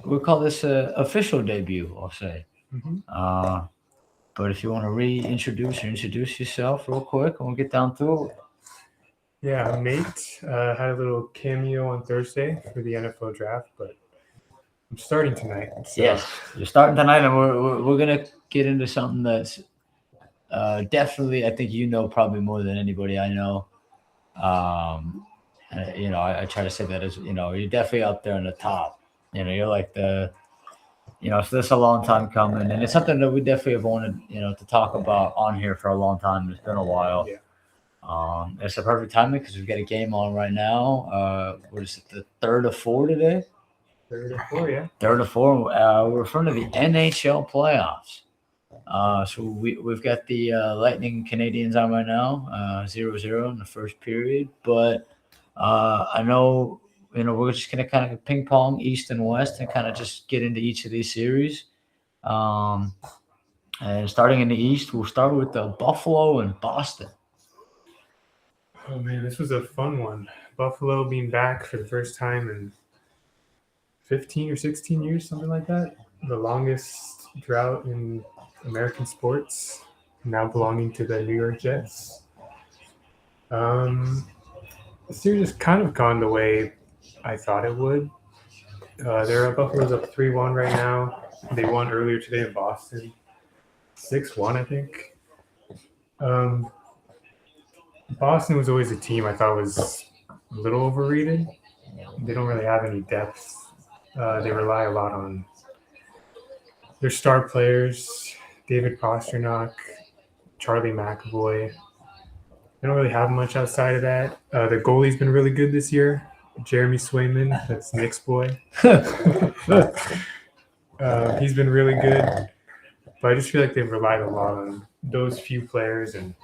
we'll call this a official debut, I'll say. Hmm. Uh, but if you want to reintroduce or introduce yourself real quick, and we'll get down to it. Yeah, I'm Nate. Had a little cameo on Thursday for the NFL draft, but I'm starting tonight. So, Yes, you're starting tonight, and we're gonna get into something that's definitely, I think you know probably more than anybody I know. Um, I try to say that as you're definitely up there in the top. You're like so this is a long time coming, and it's something that we definitely have wanted, to talk about on here for a long time. It's been a while. yeah, It's the perfect timing because we've got a game on right now. What is it, the third of four today? third or four, yeah. Third of four. We're in front of the NHL playoffs. So we've got the Lightning Canadians on right now, 0-0 in the first period. But I know we're just gonna kind of ping pong East and West and kind of just get into each of these series. Um, and starting in the East, we'll start with Buffalo and Boston. Oh man, this was a fun one. Buffalo being back for the first time in 15 or 16 years, something like that. The longest drought in American sports, now belonging to the New York Jets. Um, the series has kind of gone the way I thought it would. Buffalo's up 3-1 right now. They won earlier today in Boston, 6-1, I think. Um, Boston was always a team I thought was a little overrated. They don't really have any depth. They rely a lot on their star players, David Pasternak, Charlie McAvoy. They don't really have much outside of that. The goalie's been really good this year. Jeremy Swayman, that's Nick's boy. He's been really good. But I just feel like they've relied a lot on those few players and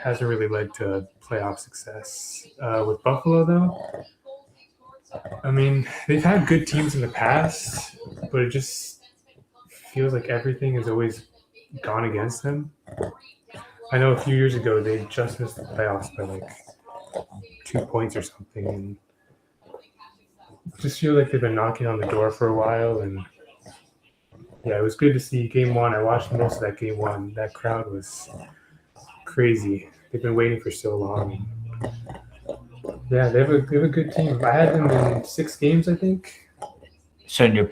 hasn't really led to playoff success. With Buffalo, though, I mean, they've had good teams in the past, but it just feels like everything has always gone against them. I know a few years ago they just missed the playoffs by like 2 points or something, and just feel like they've been knocking on the door for a while. And yeah, it was good to see game one. I watched most of that game one. That crowd was crazy. They've been waiting for so long. Yeah, they have a good team. I had them in 6 games, I think. So in your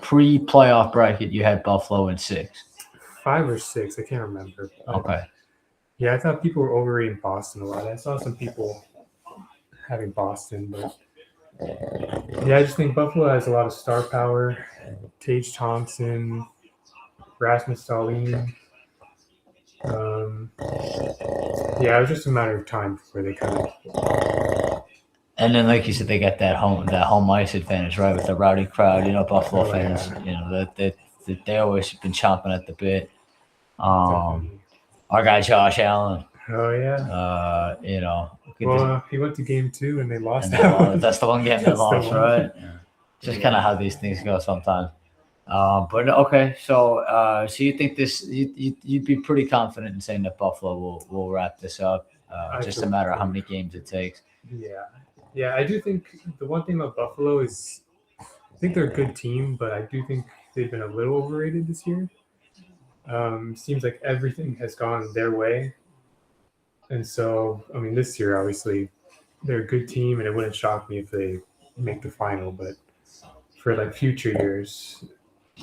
pre-playoff bracket, you had Buffalo in 6. 5 or 6, I can't remember. But Okay. yeah, I thought people were overrating Boston a lot. I saw some people having Boston, but yeah, I just think Buffalo has a lot of star power. Tage Thompson, Rasmus Dahlin. Yeah, it was just a matter of time before they kind of. And then, like you said, they got that home ice advantage, right, with the rowdy crowd. Buffalo fans. They always been chomping at the bit. Our guy Josh Allen. Oh yeah. Well, he went to game 2 and they lost. That's the one game they lost, one. right? Yeah. Just kind of how these things go sometimes. But okay, so you think this? You'd be pretty confident in saying that Buffalo will wrap this up. Just a matter of how many games it takes. Yeah, I do think the one thing about Buffalo is I think they're a good team, but I do think they've been a little overrated this year. Seems like everything has gone their way. And so, I mean, this year, obviously, they're a good team, and it wouldn't shock me if they make the final. But for, like, future years,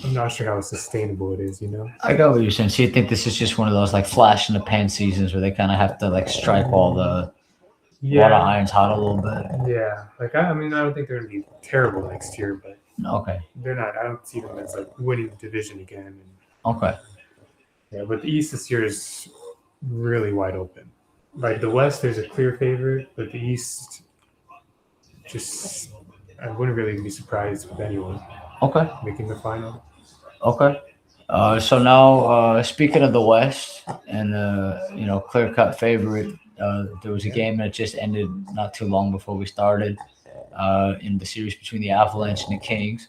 I'm not sure how sustainable it is, I got what you're saying. So you think this is just one of those, like, flash-in-the-pan seasons where they kind of have to, like, strike while the iron's hot a little bit? Yeah. Like, I mean, I don't think they're going to be terrible next year, but okay, they're not. I don't see them as, like, winning the division again. Okay. Yeah, but the East this year is really wide open. Like the West, there's a clear favorite, but the East, just I wouldn't really be surprised with anyone making the final. Okay. So now, speaking of the West and clear-cut favorite, there was a game that just ended not too long before we started in the series between the Avalanche and the Kings.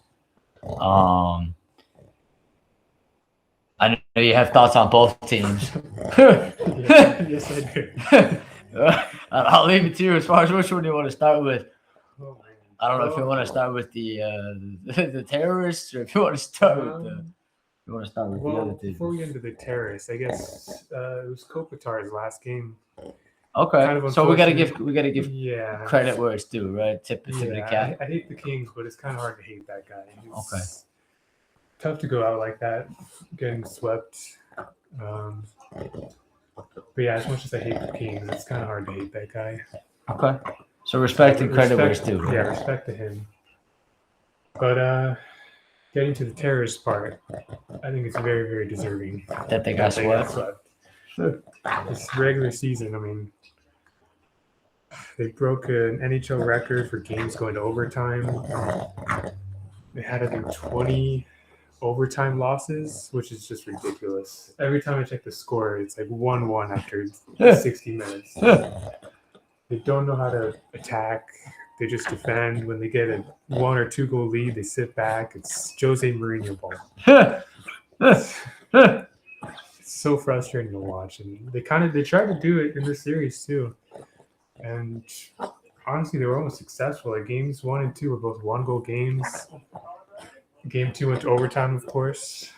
I know you have thoughts on both teams. Yes, I do. I'll leave it to you as far as which one you want to start with. I don't know if you want to start with the the terrorists or if you want to start with the. You want to start with the other Well, team? before we get into the terrorists, I guess it was Kopitar's last game. Okay, kind of so we gotta unfortunate. give Yeah, credit where it's due, right? Tip of the yeah. cap. I hate the Kings, but it's kind of hard to hate that guy. It's Okay. tough to go out like that, getting swept. But yeah, as much as I hate the Kings, it's kind of hard to hate that guy. Okay, so respect and credit where it's due. Yeah, Right? respect to him. But getting to the terrorist part, I think it's very, very deserving That they got swept. This regular season, I mean, they broke an NHL record for games going to overtime. They had, I think, 20 overtime losses, which is just ridiculous. Every time I check the score, it's like 1-1 after 60 minutes. They don't know how to attack. They just defend. When they get a 1 or 2 goal lead, they sit back. It's Jose Mourinho ball. It's so frustrating to watch, and they tried to do it in the series too. And honestly, they were almost successful. Like games 1 and 2 were both 1-goal games. Game 2 went to overtime, of course.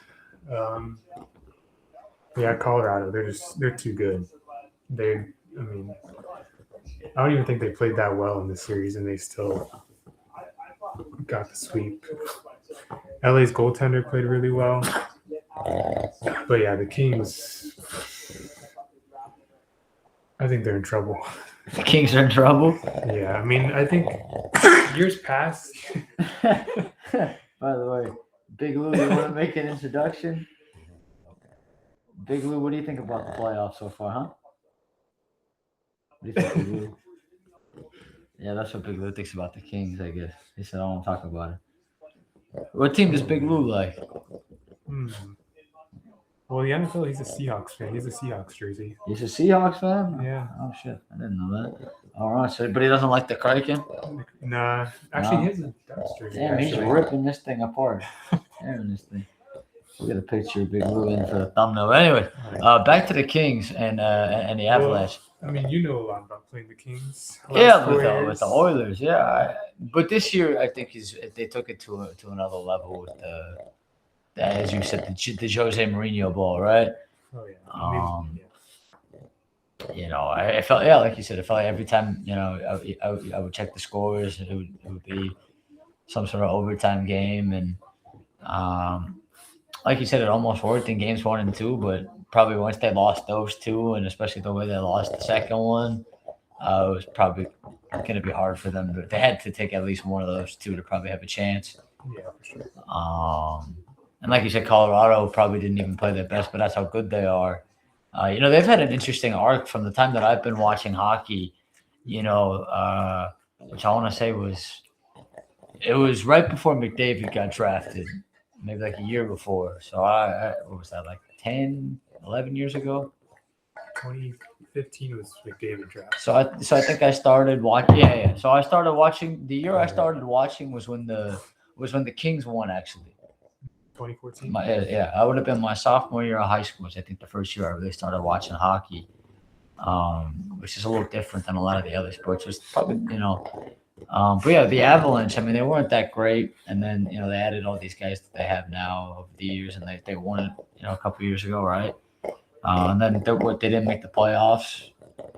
Yeah, Colorado, they're too good. I don't even think they played that well in this series, and they still got the sweep. LA's goaltender played really well. But yeah, the Kings, I think they're in trouble. The Kings are in trouble. Yeah, I mean, I think years past. By the way, Big Lou, you want to make an introduction? Big Lou, what do you think about the playoffs so far, huh? What do you think, Big Lou? Yeah, that's what Big Lou thinks about the Kings, I guess. He said, I don't want to talk about it. What team does Big Lou like? Well, the NFL, he's a Seahawks fan. He's a Seahawks jersey. He's a Seahawks fan? Yeah. Oh, shit. I didn't know that. All right. So, but he doesn't like the Kraken? Nah. Actually, he has a Ducks jersey. Damn, he's ripping this thing apart. Tearing this thing. We'll get a picture of Big Lou in for the thumbnail. Anyway, back to the Kings and the Avalanche. Well, I mean, you know a lot about playing the Kings. Yeah, with the Oilers. Yeah. But this year, I think they took it to another level with as you said, the Jose Mourinho ball, right? Oh yeah. You know, I felt like you said, I felt like every time I would check the scores, it would be some sort of overtime game, and like you said, it almost worked in games 1 and 2, but probably once they lost those 2, and especially the way they lost the second one, it was probably going to be hard for them. But they had to take at least one of those 2 to probably have a chance. Yeah, for sure. And like you said, Colorado probably didn't even play their best, but that's how good they are. They've had an interesting arc from the time that I've been watching hockey, which I want to say was right before McDavid got drafted, maybe like a year before. So what was that, like 10, 11 years ago? 2015 was McDavid draft. So I think I started watching. Yeah. So I started watching. The year I started watching was when the Kings won, actually. 2014. I would have been my sophomore year of high school. I think the first year I really started watching hockey, which is a little different than a lot of the other sports. It's probably but yeah, the Avalanche. I mean, they weren't that great, and then they added all these guys that they have now over the years, and they won it a couple of years ago, right? And then they didn't make the playoffs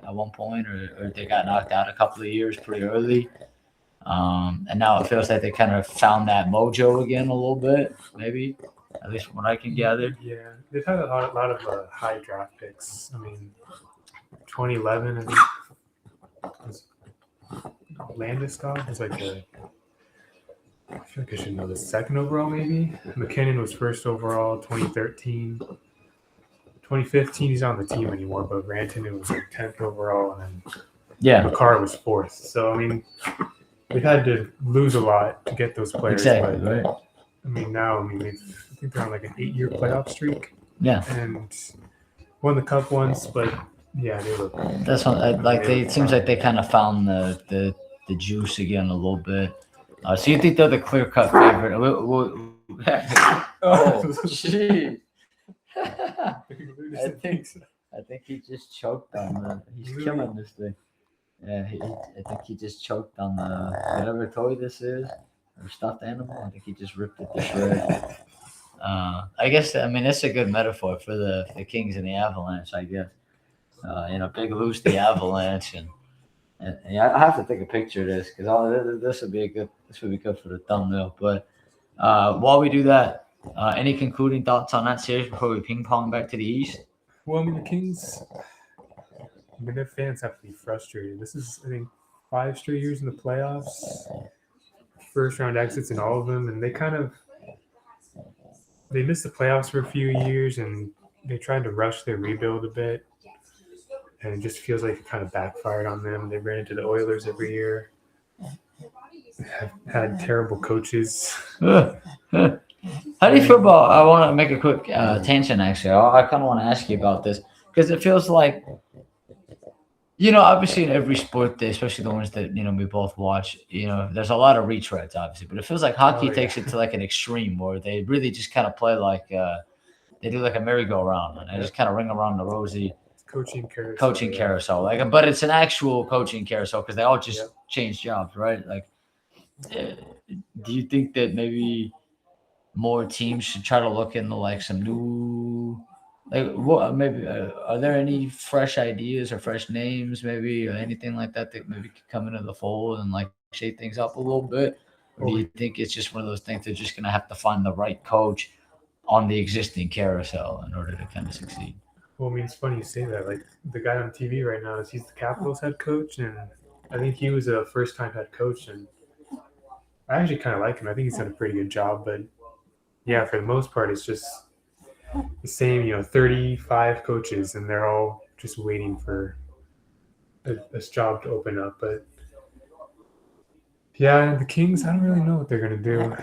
at one point, or they got knocked out a couple of years pretty early. And now it feels like they kind of found that mojo again a little bit, maybe, at least from what I can gather. Yeah, they've had a lot of high draft picks. I mean, 2011, I think, was Landeskog was like I feel like I should know the second overall, maybe. McKinnon was first overall, 2013. 2015, he's not on the team anymore, but Rantanen was like 10th overall, and then Makar was 4th. So, I mean, they've had to lose a lot to get those players. Exactly, but, right. I mean, I think they're on like an 8-year playoff streak. Yeah. And won the cup once, but yeah, they look. That's what it seems like they kind of found the juice again a little bit. So you think they're the clear-cut favorite? Oh, jeez. I think he just choked on that. He's killing this thing. Yeah, I think he just choked on the whatever toy this is or stuffed animal. I think he just ripped it to shreds. I guess I mean that's a good metaphor for the Kings and the Avalanche. I guess Big Lou's the Avalanche, and yeah, I have to take a picture of this because this would be good for the thumbnail. But while we do that, any concluding thoughts on that series before we ping pong back to the East? Well, I mean, the Kings, I mean, their fans have to be frustrated. This is, I think, 5 straight years in the playoffs, first round exits in all of them, and they missed the playoffs for a few years, and they tried to rush their rebuild a bit, and it just feels like it kind of backfired on them. They ran into the Oilers every year, have had terrible coaches. How do you feel about? I want to make a quick tangent. Actually, I kind of want to ask you about this because it feels like obviously in every sport, especially the ones that we both watch, there's a lot of retreads, obviously, but it feels like hockey takes it to like an extreme where they really just kind of play like they do like a merry-go-round and they just kind of ring around the rosy. Coaching carousel, but it's an actual coaching carousel because they all just change jobs, right? Like, do you think that maybe more teams should try to look into like some new, like what maybe are there any fresh ideas or fresh names maybe or anything like that maybe could come into the fold and like shake things up a little bit, or do you think it's just one of those things they're just gonna have to find the right coach on the existing carousel in order to kind of succeed? Well, I mean, it's funny you say that. Like the guy on TV right now he's the Capitals head coach, and I think he was a first-time head coach, and I actually kind of like him. I think he's done a pretty good job, but yeah, for the most part, it's just the same. 35 coaches, and they're all just waiting for this job to open up. But yeah, the Kings, I don't really know what they're gonna do.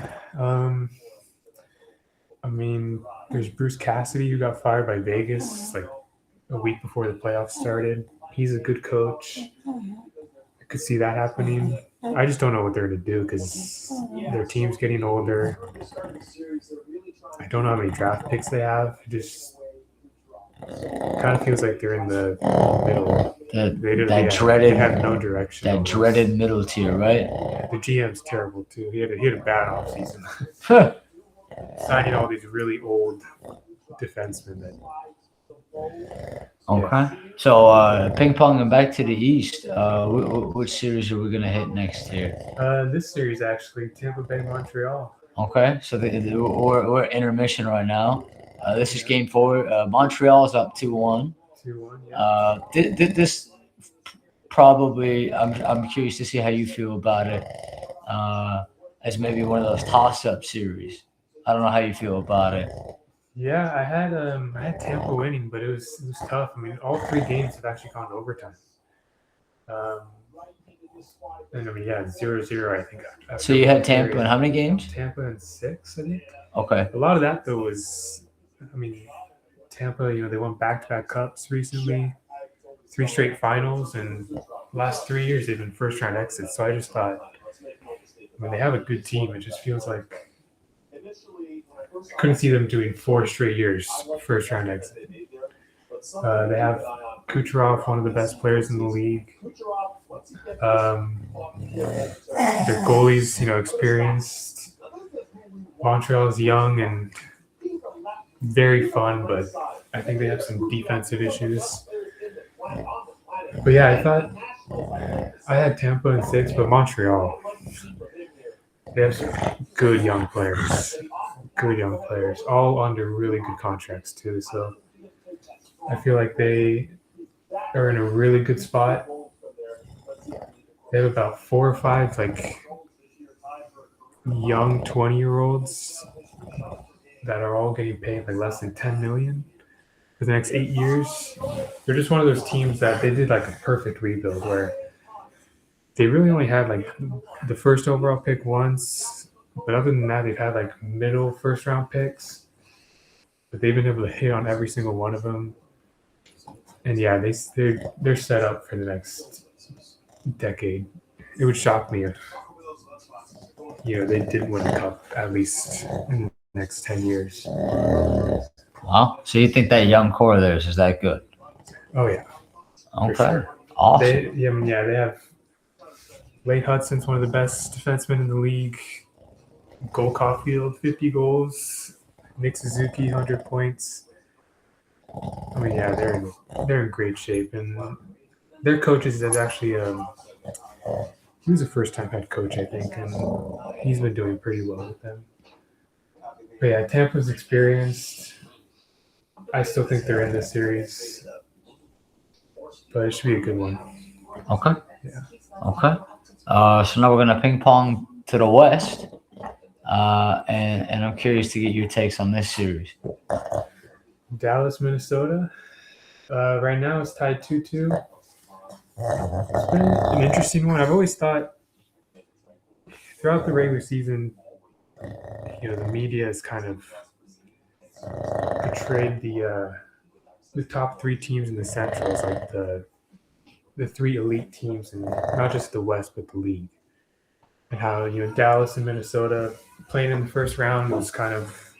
I mean, there's Bruce Cassidy who got fired by Vegas like a week before the playoffs started. He's a good coach. I could see that happening. I just don't know what they're going to do because their team's getting older. I don't know how many draft picks they have. It just kind of feels like they're in the middle. They have no direction. That dreaded middle tier, right? Yeah, the GM's terrible too. He had a bad offseason. Signing all these really old defensemen. Okay. So ping ponging back to the East. Which series are we gonna hit next here? This series actually, Tampa Bay, Montreal. Okay. So we're intermission right now. This is Game 4. Montreal is up 2-1. 2-1. Yeah. This probably I'm curious to see how you feel about it. As maybe one of those toss-up series. I don't know how you feel about it. Yeah, I had Tampa winning, but it was tough. I mean, all 3 games have actually gone to overtime. And I mean, 0-0, I think. So you had Tampa in how many games? Tampa in 6, I think. Okay. A lot of that though was, I mean, Tampa. They won back-to-back cups recently, 3 straight finals, and last 3 years they've been first-round exits. So I just thought, I mean, they have a good team. It just feels like I couldn't see them doing 4 straight years first round exit. They have Kucherov, one of the best players in the league. Their goalies, experienced. Montreal is young and very fun, but I think they have some defensive issues. But yeah, I thought I had Tampa in 6, but Montreal, they have some good young players. All under really good contracts too. So I feel like they are in a really good spot. They have about 4 or 5 like young 20-year-olds that are all getting paid like less than $10 million for the next 8 years. They're just one of those teams that they did like a perfect rebuild where they really only had like the first overall pick once. But other than that, they've had like middle first-round picks, but they've been able to hit on every single one of them. And yeah, they're set up for the next decade. It would shock me if they didn't win a cup at least in the next 10 years. Wow. So you think that young core of theirs is that good? Oh yeah. Okay. Sure. Awesome. They have Late Hudson's one of the best defensemen in the league. Cole Caulfield, 50 goals. Nick Suzuki, 100 points. I mean, yeah, they're in great shape, and their coaches is actually he was a first-time head coach, I think, and he's been doing pretty well with them. But yeah, Tampa's experienced. I still think they're in this series, but it should be a good one. Okay. Yeah. Okay. So now we're gonna ping pong to the West, and I'm curious to get your takes on this series. Dallas, Minnesota. Right now it's tied 2-2. It's been an interesting one. I've always thought throughout the regular season, the media has kind of portrayed the top three teams in the Central as like the three elite teams, and not just the West but the league. And how Dallas and Minnesota playing in the first round was kind of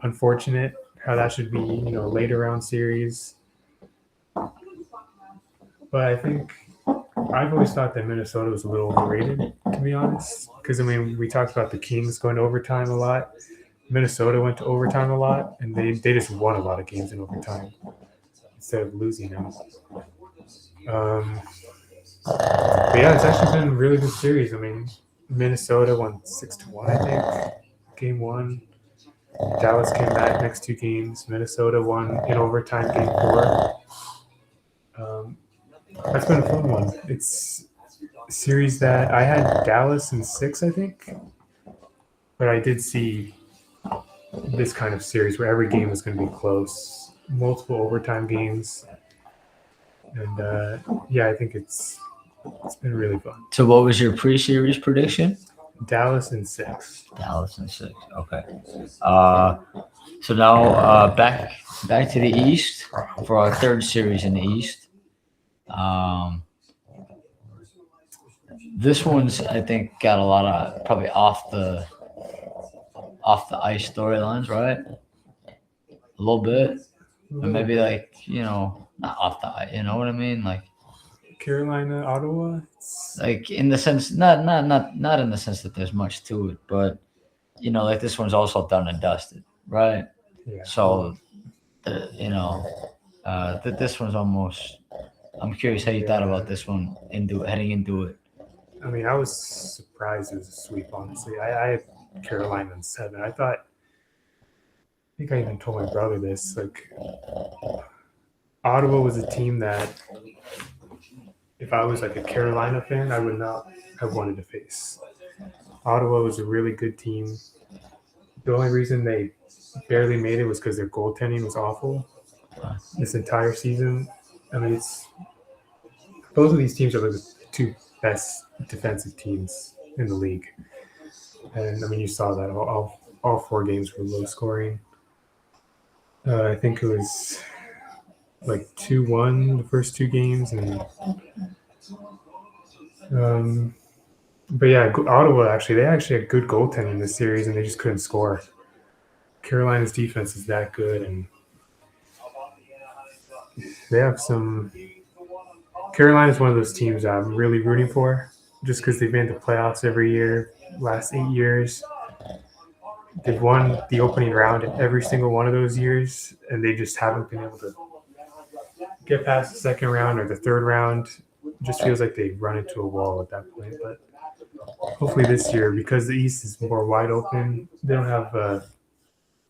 unfortunate. How that should be a later round series. But I think I've always thought that Minnesota was a little overrated, to be honest. Because, we talked about the Kings going to overtime a lot. Minnesota went to overtime a lot, and they just won a lot of games in overtime instead of losing them. But yeah, it's actually been a really good series. Minnesota won 6-1, I think, game one. Dallas came back next two games. Minnesota won in overtime game 4. That's been a fun one. It's a series that I had Dallas in 6, I think. But I did see this kind of series where every game was going to be close. Multiple overtime games. And, I think it's been really fun. So what was your pre-series prediction? Dallas in 6. Dallas in 6. Okay. So now back to the East for our third series in the East. This one's, I think, got a lot of probably off the ice storylines, right? A little bit, or maybe not off the ice. You know what I mean? Like Carolina, Ottawa. Like in the sense, not in the sense that there's much to it, but like this one's also done and dusted, right? Yeah. So, that this one's almost. I'm curious how you thought about this one heading into it. I was surprised it was a sweep, honestly. I had Carolina in 7. I think I even told my brother this. Like, Ottawa was a team that, if I was like a Carolina fan, I would not have wanted to face. Ottawa was a really good team. The only reason they barely made it was because their goaltending was awful this entire season. Both of these teams are the 2 best defensive teams in the league. And, you saw that all 4 games were low scoring. I think it was like 2-1 the first 2 games. But yeah, Ottawa they actually had good goaltending in this series, and they just couldn't score. Carolina's defense is that good, and they have some. Carolina's one of those teams I'm really rooting for, just because they've made the playoffs every year, last 8 years. They've won the opening round in every single one of those years, and they just haven't been able to get past the second round or the third round. It just feels like they run into a wall at that point. But hopefully this year, because the East is more wide open, they don't have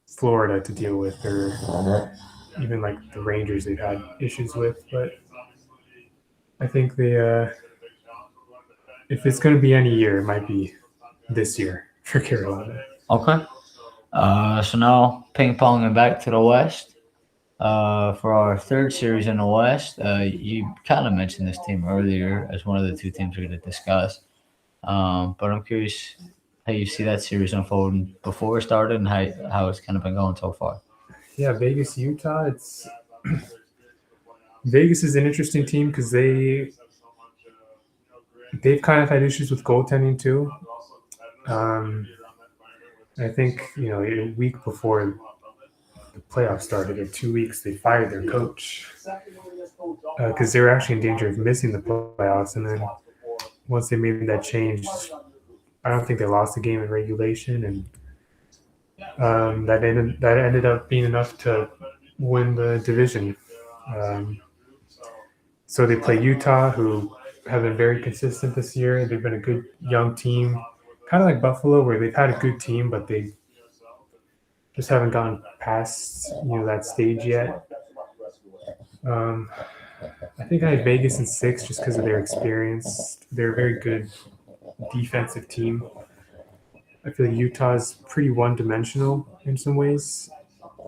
Florida to deal with, or even like the Rangers they've had issues with. But I think they, if it's going to be any year, it might be this year for Carolina. Okay. So now ping-ponging back to the West. For our third series in the West, you kind of mentioned this team earlier as one of the 2 teams we're going to discuss. But I'm curious how you see that series unfolding before it started and how it's kind of been going so far. Yeah, Vegas, Utah. Vegas is an interesting team because they've kind of had issues with goaltending too. I think a week before the playoffs started in 2 weeks, they fired their coach because they were actually in danger of missing the playoffs. And then once they made that change, I don't think they lost the game in regulation, and that ended up being enough to win the division. So they play Utah, who have been very consistent this year. They've been a good young team, kind of like Buffalo, where they've had a good team, but they just haven't gone past that stage yet. I think I had Vegas in 6 just because of their experience. They're a very good defensive team. I feel like Utah is pretty one-dimensional in some ways.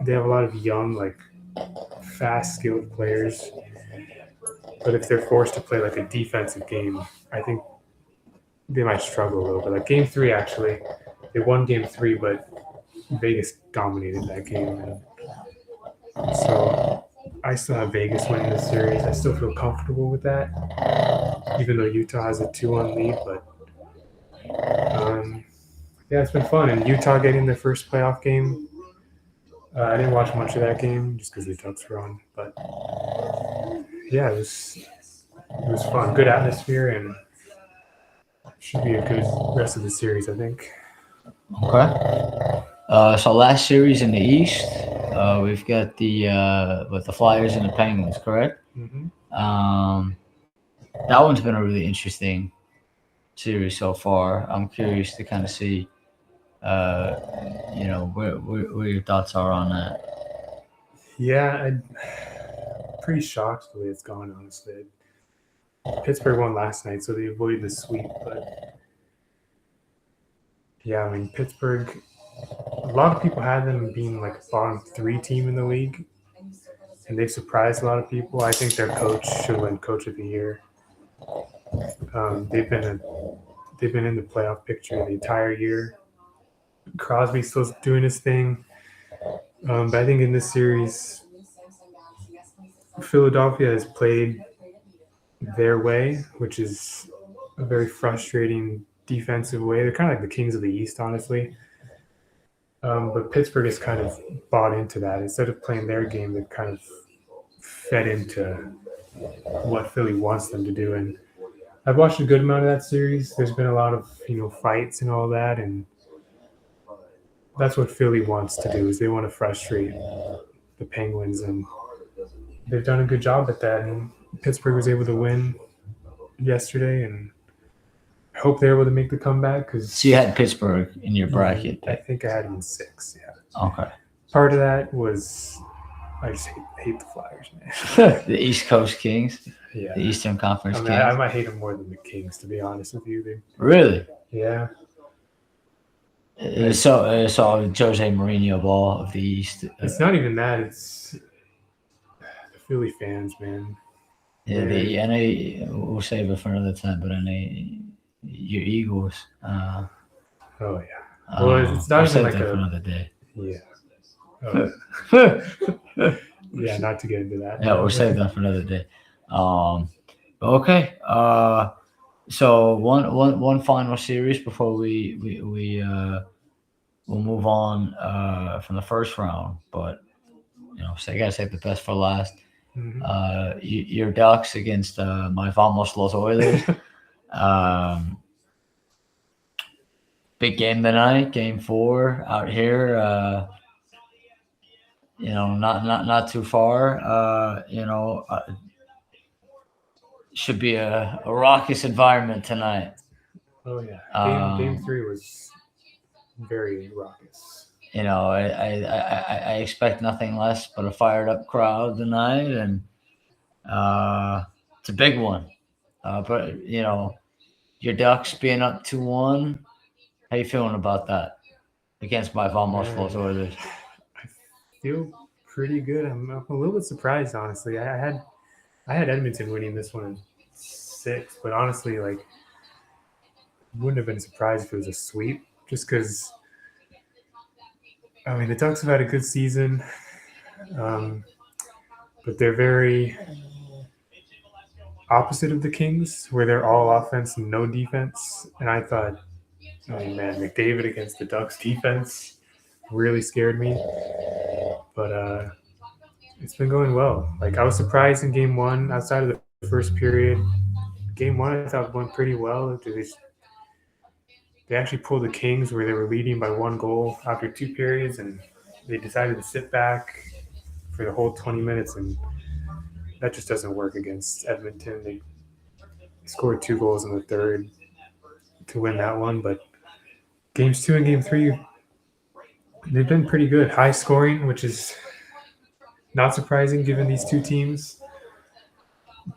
They have a lot of young, like fast, skilled players. But if they're forced to play like a defensive game, I think they might struggle a little bit. Like Game 3, actually, they won Game 3, but Vegas dominated that game. And so I still have Vegas winning the series. I still feel comfortable with that, even though Utah has a 2-1 lead. But yeah, it's been fun. And Utah getting their first playoff game. I didn't watch much of that game just because the Ducks were on. But yeah, it was fun. Good atmosphere, and should be a good rest of the series, I think. Okay. So last series in the East, we've got the Flyers and the Penguins, correct? Mm-hmm. That one's been a really interesting series so far. I'm curious to kind of see, where your thoughts are on that. Yeah, I'm pretty shocked the way it's gone, honestly. Pittsburgh won last night, so they avoided the sweep. But yeah, I mean, Pittsburgh, a lot of people had them being like a bottom 3 team in the league, and they've surprised a lot of people. I think their coach should win Coach of the Year. They've been in the playoff picture the entire year. Crosby's still doing his thing, but I think in this series, Philadelphia has played their way, which is a very frustrating defensive way. They're kind of like the Kings of the East, honestly. But Pittsburgh has kind of bought into that. Instead of playing their game, they've kind of fed into what Philly wants them to do. And I've watched a good amount of that series. There's been a lot of fights and all that, and that's what Philly wants to do. Is they want to frustrate the Penguins, and they've done a good job at that. And Pittsburgh was able to win yesterday, and I hope they're able to make the comeback. So you had Pittsburgh in your bracket. I think I had them in 6. Yeah. Okay. Part of that was I just hate the Flyers, man. The East Coast Kings. Yeah. The Eastern Conference Kings. I might hate them more than the Kings, to be honest with you. Really? Yeah. So Jose Mourinho ball of the East. It's not even that. It's the Philly fans, man. Yeah, we'll save it for another time, but your Eagles. Oh yeah. Well, it's not even like for another day. Yeah. Oh. Yeah, not to get into that. Yeah, we'll save that for another day. Okay. So one final series before we'll move on from the first round, but so I gotta save the best for last. Mm-hmm. Your Ducks against my Vamos Los Oilers. Big game tonight, Game 4 out here. Not too far. Should be a raucous environment tonight. Oh yeah, game 3 was very raucous. I expect nothing less but a fired up crowd tonight, and it's a big one. But your Ducks being up 2-1, how you feeling about that against my Vamos Los Oilers? I feel pretty good. I'm a little bit surprised, honestly. I had Edmonton winning this one in 6, but honestly, wouldn't have been surprised if it was a sweep, just because. I mean, the Ducks have had a good season, but they're very opposite of the Kings, where they're all offense and no defense. And I thought, oh man, McDavid against the Ducks defense really scared me. but it's been going well. Like I was surprised in game one, outside of the first period. Game one, I thought went pretty well. They actually pulled the Kings where they were leading by 1 goal after 2 periods, and they decided to sit back for the whole 20 minutes, and that just doesn't work against Edmonton. They scored 2 goals in the third to win that one, but games 2 and game 3, they've been pretty good. High scoring, which is not surprising given these two teams,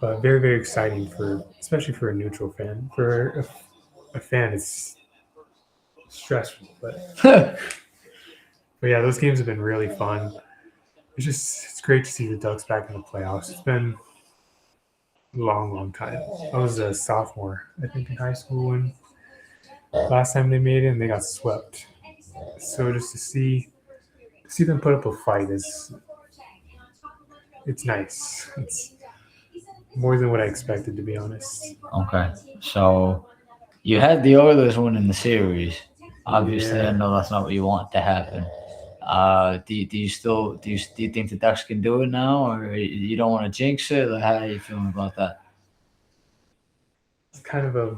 but very, very exciting especially for a neutral fan. For a fan, it's stressful, but yeah, those games have been really fun. It's great to see the Ducks back in the playoffs. It's been a long, long time. I was a sophomore, I think, in high school when last time they made it, and they got swept. So just to see them put up a fight it's nice. It's more than what I expected, to be honest. Okay, so you had the Oilers winning the series. Obviously, Yeah. I know that's not what you want to happen. Do you think the Ducks can do it now, or you don't want to jinx it? Like, how are you feeling about that? It's kind of a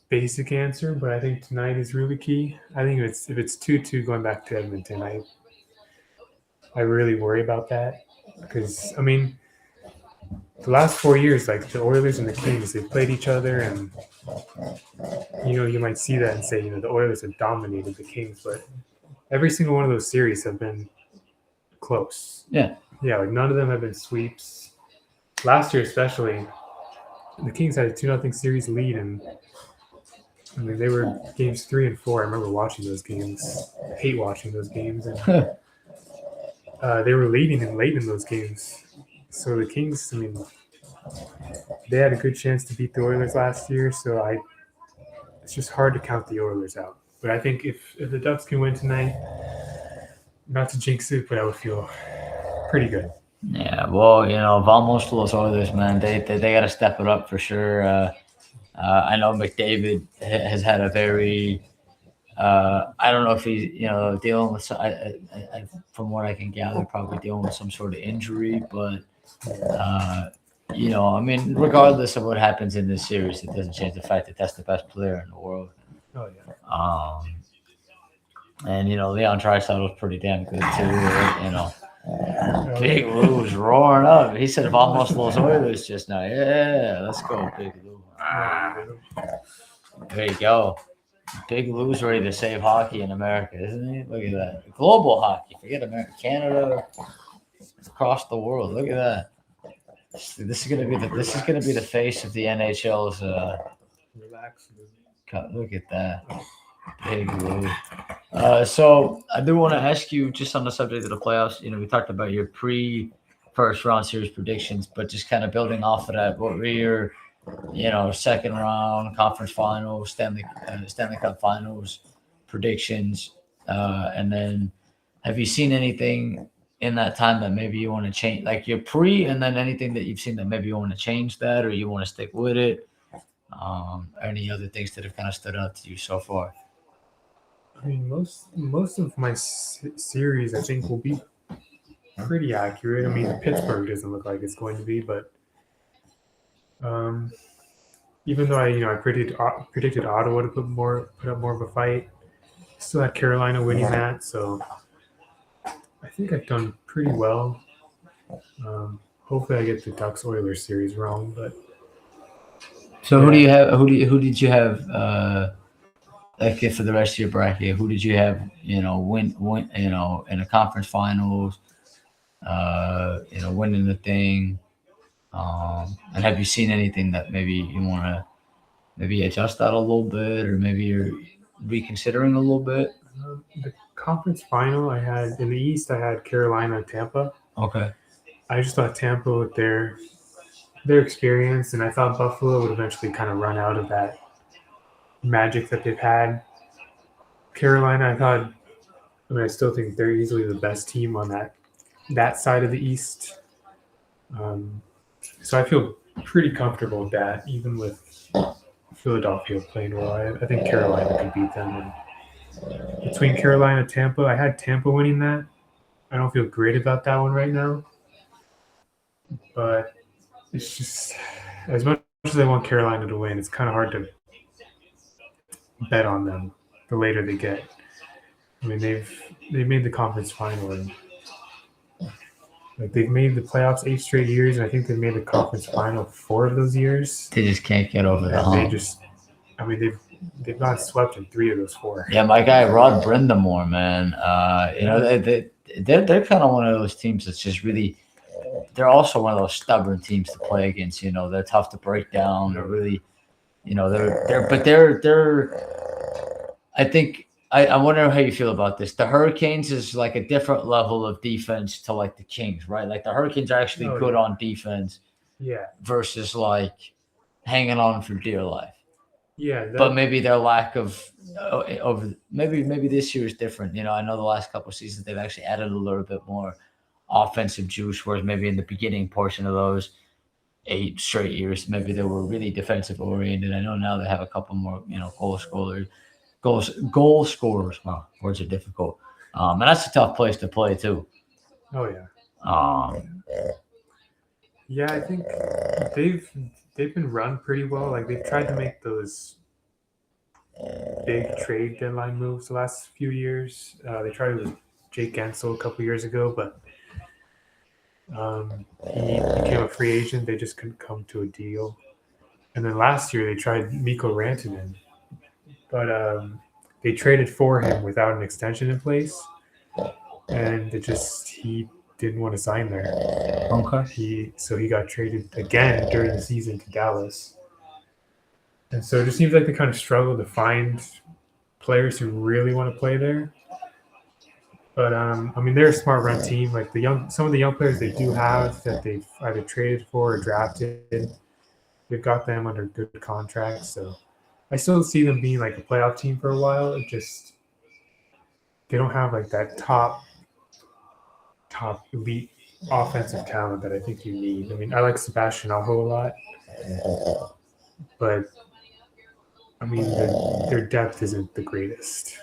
basic answer, but I think tonight is really key. I think if it's 2-2 going back to Edmonton, I really worry about that because I mean the last 4 years, like the Oilers and the Kings, they played each other, and you might see that and say the Oilers have dominated the Kings, but every single one of those series have been close. Yeah. Like none of them have been sweeps. Last year, especially, the Kings had a 2-0 series lead, and I mean they were games 3 and 4. I remember watching those games. I hate watching those games, and they were leading and late in those games. So the Kings, I mean, they had a good chance to beat the Oilers last year. So it's just hard to count the Oilers out. But I think if the Ducks can win tonight, not to jinx it, but I would feel pretty good. Yeah, well, vamos to los Oilers, man. They got to step it up for sure. I know McDavid has had a very I don't know if he's dealing with from what I can gather, probably dealing with some sort of injury, but I mean, regardless of what happens in this series, it doesn't change the fact that that's the best player in the world. Oh yeah. And Leon Draisaitl was pretty damn good too. Big Lou's roaring up. He said "Vamos los Oilers" just now. Yeah, let's go, Big Lou. There you go. Big Lou's ready to save hockey in America, isn't he? Look at that. Global hockey. Forget America, Canada, across the world. Look at that. This is gonna be the face of the NHL's. Relax. Look at that. Big Lou. So I do want to ask you just on the subject of the playoffs. We talked about your pre-first round series predictions, but just kind of building off of that, what were your second round conference finals, Stanley Cup finals predictions, and then have you seen anything in that time that maybe you want to change, like your and then anything that you've seen that maybe you want to change that or you want to stick with it? Any other things that have kind of stood out to you so far? I mean, most of my series, I think, will be pretty accurate. I mean, Pittsburgh doesn't look like it's going to be, but even though I predicted Ottawa to put up more of a fight, still had Carolina winning that. So I think I've done pretty well. Hopefully, I get the Ducks Oilers series wrong, but. So who do you have? Who did you have? Like for the rest of your bracket, who did you have? Win. In a conference finals. Winning the thing. And have you seen anything that maybe you want to maybe adjust that a little bit, or maybe you're reconsidering a little bit? The conference final I had in the East, I had Carolina, Tampa. Okay. I just thought Tampa with their experience, and I thought Buffalo would eventually kind of run out of that magic that they've had. Carolina, I still think they're easily the best team on that side of the East. So I feel pretty comfortable with that, even with Philadelphia playing well. I think Carolina can beat them. And between Carolina and Tampa, I had Tampa winning that. I don't feel great about that one right now. But it's just as much as I want Carolina to win, it's kind of hard to bet on them the later they get. I mean, they've made the conference final, and like they've made the playoffs 8 straight years, and I think they've made the conference final 4 of those years. They just can't get over the And hump. they've not swept in 3 of those 4. Yeah, my guy Rod Brindamore, man. They're kind of one of those teams that's just really. They're also one of those stubborn teams to play against. They're tough to break down. They're really, they're. I think I wonder how you feel about this. The Hurricanes is like a different level of defense to like the Kings, right? Like the Hurricanes are actually good on defense. Yeah. Versus like hanging on for dear life. Yeah. But maybe their lack of maybe this year is different. I know the last couple of seasons they've actually added a little bit more offensive juice, whereas maybe in the beginning portion of those 8 straight years, maybe they were really defensive oriented. I know now they have a couple more, goal scorers. Wow, words are difficult. And that's a tough place to play too. Oh yeah. Yeah, I think they've been run pretty well. Like they've tried to make those big trade deadline moves the last few years. They tried with Jake Gensel a couple years ago, but he became a free agent. They just couldn't come to a deal. And then last year they tried Mikko Rantanen, but they traded for him without an extension in place, and he didn't want to sign there. Okay. So he got traded again during the season to Dallas. And so it just seems like they kind of struggle to find players who really want to play there. But they're a smart run team. Like some of the young players they do have that they've either traded for or drafted, they've got them under good contracts. So I still see them being like a playoff team for a while. It just they don't have like that top elite offensive talent that I think you need. I like Sebastian Aho a lot, but their depth isn't the greatest.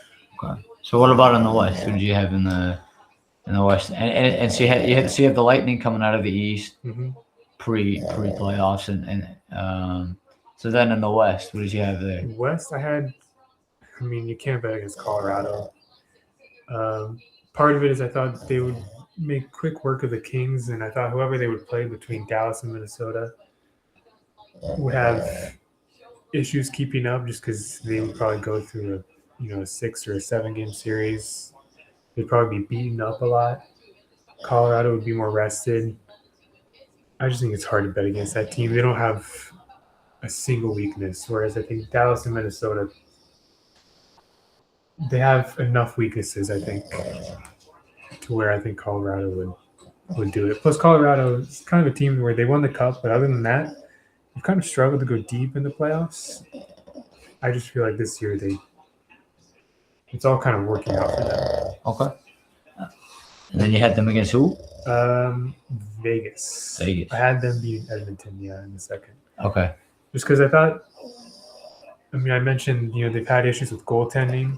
Okay. So what about in the West? Who did you have in the West? And so you have the Lightning coming out of the East pre playoffs, and so then in the West, what did you have there? West, I had. You can't bet against Colorado. Part of it is I thought they would make quick work of the Kings, and I thought whoever they would play between Dallas and Minnesota would have issues keeping up, just because they would probably go through a 6 or a 7 game series. They'd probably be beaten up a lot. Colorado would be more rested. I just think it's hard to bet against that team. They don't have a single weakness, whereas I think Dallas and Minnesota, they have enough weaknesses, I think, to where I think Colorado would do it. Plus, Colorado is kind of a team where they won the Cup, but other than that, they've kind of struggled to go deep in the playoffs. I just feel like this year it's all kind of working out for them. Okay. And then you had them against who? Vegas. Vegas. I had them beating Edmonton, in the second. Okay. Just because I thought, I mentioned, they've had issues with goaltending,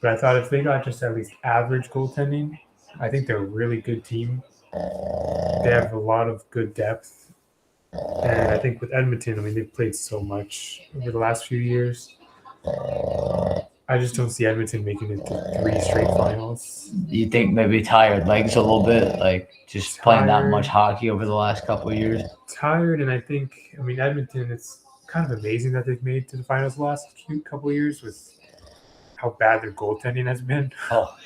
but I thought if they got just at least average goaltending, I think they're a really good team. They have a lot of good depth. And I think with Edmonton, they've played so much over the last few years. I just don't see Edmonton making it to 3 straight finals. You think maybe tired legs a little bit, like just playing that much hockey over the last couple of years? Tired, and I think, Edmonton, it's kind of amazing that they've made it to the finals the last couple of years with how bad their goaltending has been. Oh.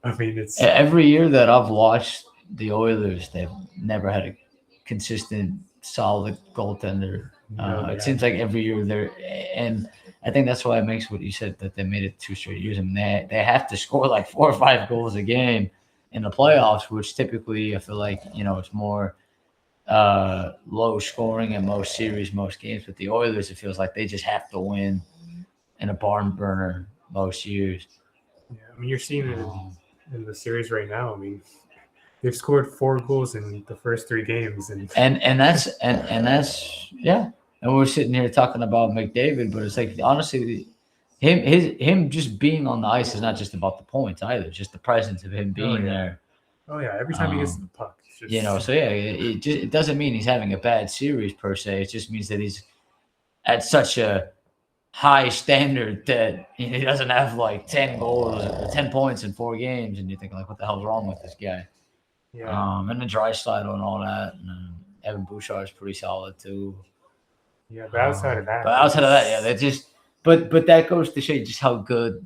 It's every year that I've watched the Oilers, they've never had a consistent, solid goaltender. It seems like every year and I think that's why it makes what you said, that they made it 2 straight years. They have to score like 4 or 5 goals a game in the playoffs, which typically I feel like, it's more low scoring in most series, most games. But the Oilers, it feels like they just have to win in a barn burner most years. Yeah, you're seeing it in the series right now. They've scored 4 goals in the first 3 games, and that's yeah. And we're sitting here talking about McDavid, but it's like honestly, him just being on the ice is not just about the points either. It's just the presence of him being yeah. there. Oh yeah, every time he gets the puck, it's just, You know, so yeah, it doesn't mean he's having a bad series per se. It just means that he's at such a high standard that he doesn't have like 10 goals, 10 points in 4 games, and you're thinking like, what the hell's wrong with this guy? yeah, And then Draisaitl and all that, and Evan Bouchard is pretty solid too. yeah. But outside of that, But outside of that, yeah, they just, but that goes to show you just how good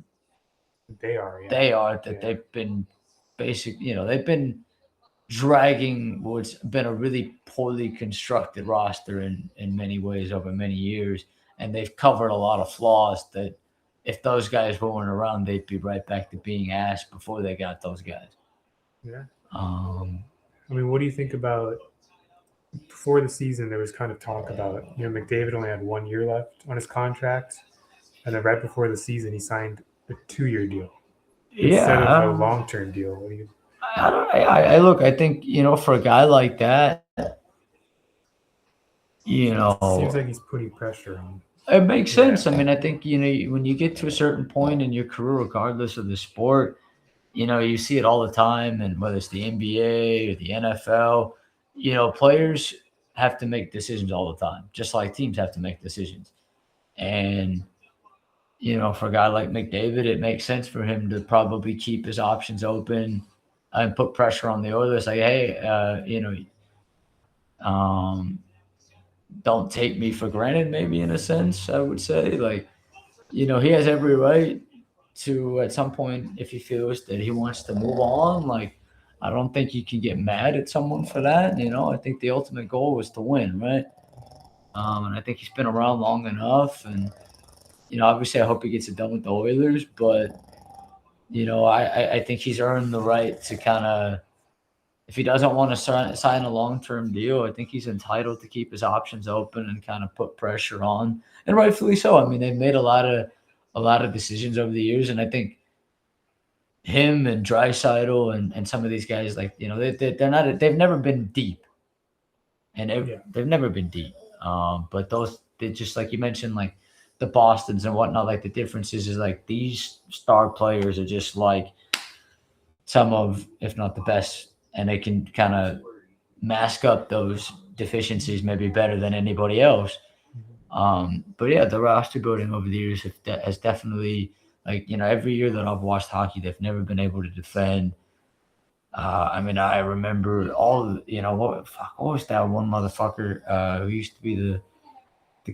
they are. Yeah, they are. That Yeah. they've been they've been dragging what's been a really poorly constructed roster in many ways over many years, and they've covered a lot of flaws that if those guys weren't around, they'd be right back to being ass before they got those guys. yeah. Um, I mean, what do you think about before the season? There was kind of talk about McDavid only had 1 year left on his contract, and then right before the season, he signed a 2-year deal instead of a long-term deal. What do you? I look. I think for a guy like that, Seems like he's putting pressure on. it makes Yeah. sense. I mean, I think when you get to a certain point in your career, regardless of the sport, you see it all the time, and whether it's the NBA or the NFL, players have to make decisions all the time, just like teams have to make decisions. And for a guy like McDavid, it makes sense for him to probably keep his options open and put pressure on the Oilers, like, hey, don't take me for granted. Maybe in a sense, I would say, like, he has every right to at some point, if he feels that he wants to move on. Like, I don't think you can get mad at someone for that. I think the ultimate goal was to win, right? And I think he's been around long enough, and obviously, I hope he gets it done with the Oilers, but I think he's earned the right to kind of, if he doesn't want to sign a long-term deal, I think he's entitled to keep his options open and kind of put pressure on, and rightfully so. I mean, they've made a lot of decisions over the years, and I think him and Draisaitl and some of these guys, like, they've never been deep, and they've never been deep. But they just, like you mentioned, like the Bostons and whatnot, like the differences is like these star players are just like some of, if not the best, and they can kind of mask up those deficiencies maybe better than anybody else. But yeah, the roster building over the years has definitely, like, every year that I've watched hockey, they've never been able to defend. I mean, I remember what was that one motherfucker who used to be the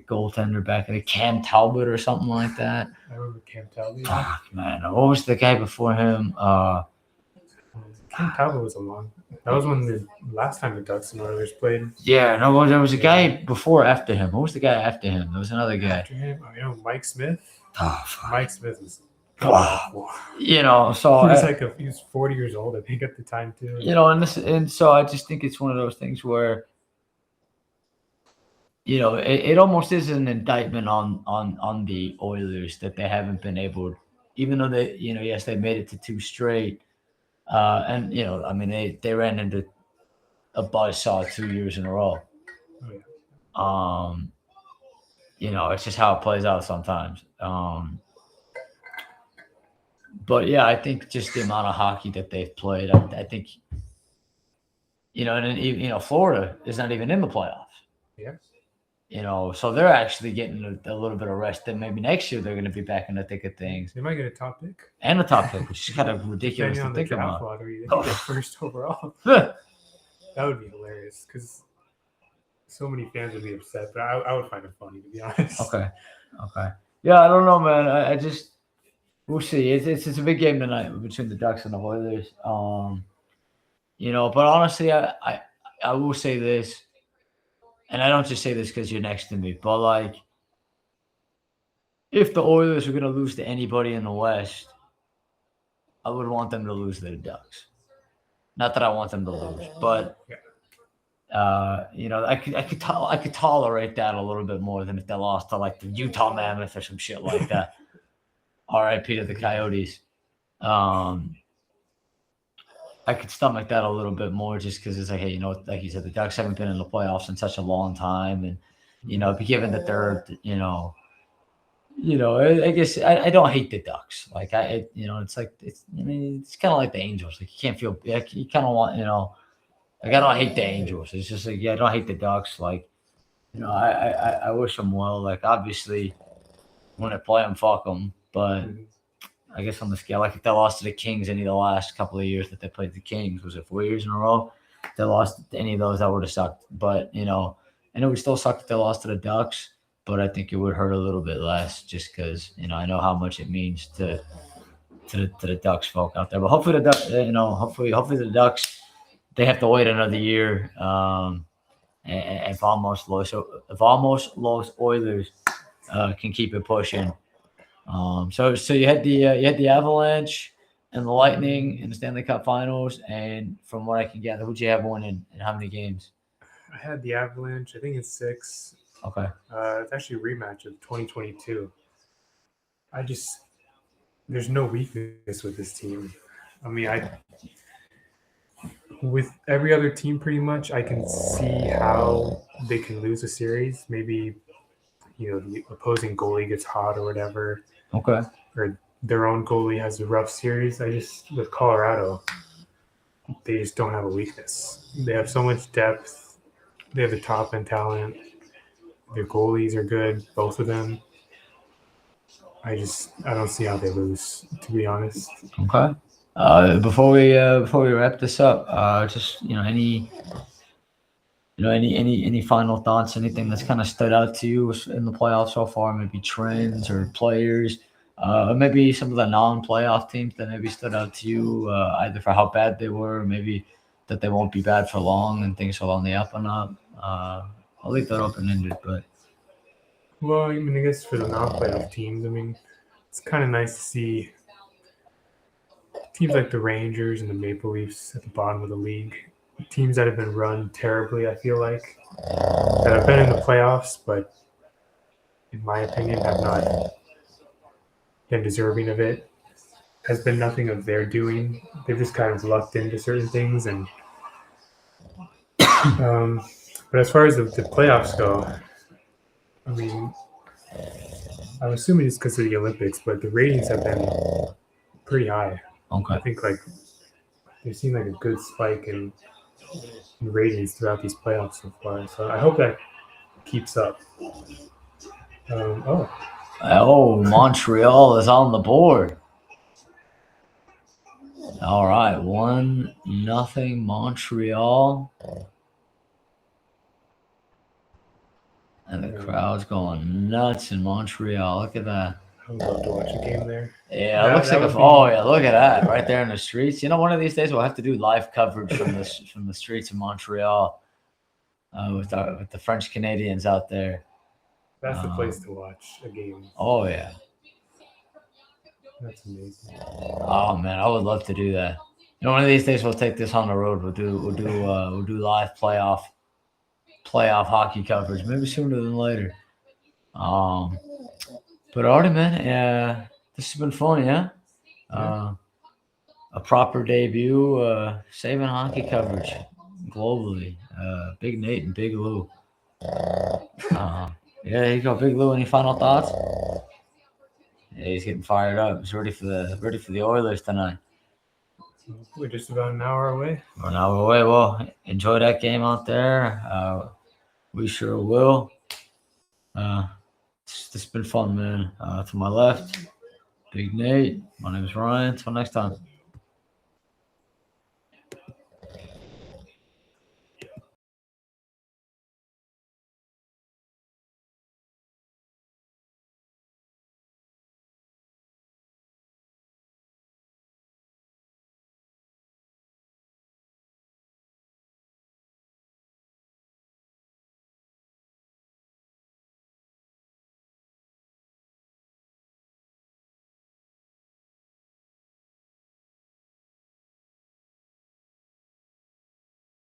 goaltender back in the Cam Talbot or something like that. I remember Cam Talbot. Fuck, man. What was the guy before him? Cam Talbot was that was when the last time the Ducks and Oilers played. Yeah, no, there was a guy before after him. Who was the guy after him? There was another guy. After him, Mike Smith. Oh, fuck. Mike Smith was. So he was he was 40 years old, I think, at the time too. And so I just think it's one of those things where it almost is an indictment on the Oilers that they haven't been able, even though they yes, they made it to 2 straight, and I mean they ran into a buzzsaw 2 years in a row. Oh, yeah. It's just how it plays out sometimes. But yeah, I think just the amount of hockey that they've played, I think, and Florida is not even in the playoffs. Yeah. So they're actually getting a little bit of rest. Then maybe next year they're going to be back in the thick of things. They might get a top pick. And a top pick, which is kind of ridiculous to think about. Lottery, they get first overall. That would be hilarious because so many fans would be upset, but I would find it funny, to be honest. Okay. Yeah, I don't know, man. I just, we'll see. It's a big game tonight between the Ducks and the Oilers. But honestly, I will say this, and I don't just say this because you're next to me, but like, if the Oilers are going to lose to anybody in the West, I would want them to lose to the Ducks. Not that I want them to lose, but I could tolerate that a little bit more than if they lost to like the Utah Mammoth or some shit like that. R.I.P. to the Coyotes. I could stomach that a little bit more just because it's like, hey, like you said, the Ducks haven't been in the playoffs in such a long time, and given that they're I guess I don't hate the Ducks. Like it's like I mean, it's kind of like the Angels. Like you can't feel like you kind of want like I don't hate the Angels. It's just like I don't hate the Ducks. Like I wish them well. Like obviously when I play them, fuck them. But Mhm. I guess on the scale, like if they lost to the Kings any of the last couple of years that they played the Kings, was it 4 years in a row? If they lost to any of those, that would have sucked. But and it would still suck if they lost to the Ducks. But I think it would hurt a little bit less, just because I know how much it means to the Ducks folk out there. But hopefully the Ducks, hopefully the Ducks, they have to wait another year. And if almost Los Oilers can keep it pushing. So you had the Avalanche and the Lightning in the Stanley Cup Finals, and from what I can gather, who'd you have winning and how many games? I had the Avalanche. I think it's 6. Okay, It's actually a rematch of 2022. There's no weakness with this team. I mean, with every other team pretty much, I can see how they can lose a series. Maybe, the opposing goalie gets hot or whatever, okay, or their own goalie has a rough series. With Colorado, they just don't have a weakness. They have so much depth. They have the top end talent. Their goalies are good, both of them. I don't see how they lose, to be honest. okay. Before we wrap this up, just any final thoughts? Anything that's kind of stood out to you in the playoffs so far? Maybe trends or players, or maybe some of the non-playoff teams that maybe stood out to you, either for how bad they were, or maybe that they won't be bad for long and things are on the up and up. I'll leave that open-ended, but Well, I mean, I guess for the non-playoff teams, I mean, it's kind of nice to see teams like the Rangers and the Maple Leafs at the bottom of the league. Teams that have been run terribly, I feel like, that have been in the playoffs, but in my opinion, have not been deserving of it. Has been nothing of their doing. They've just kind of lucked into certain things, and but as far as the playoffs go, I mean, I'm assuming it's because of the Olympics, but the ratings have been pretty high. okay. I think they've seen like a good spike in ratings throughout these playoffs so far. So I hope that keeps up. Oh, Montreal is on the board. All right, 1-0 Montreal. And the crowd's going nuts in Montreal. Look at that. I would love to watch a game there. Yeah, it looks like look at that right there in the streets. One of these days we'll have to do live coverage from the streets of Montreal with the French Canadians out there. That's the place to watch a game. Oh yeah. That's amazing. Oh man, I would love to do that. One of these days we'll take this on the road. We'll do live playoff hockey coverage, maybe sooner than later. But alrighty, man. This has been fun, yeah. A proper debut, saving hockey coverage globally. Big Nate and Big Lou. Yeah, there you go, Big Lou. Any final thoughts? Yeah, he's getting fired up. He's ready for the Oilers tonight. We're just about an hour away. We're an hour away. Well, enjoy that game out there. We sure will. It's been fun, man. To my left, Big Nate. My name is Ryan. Until next time.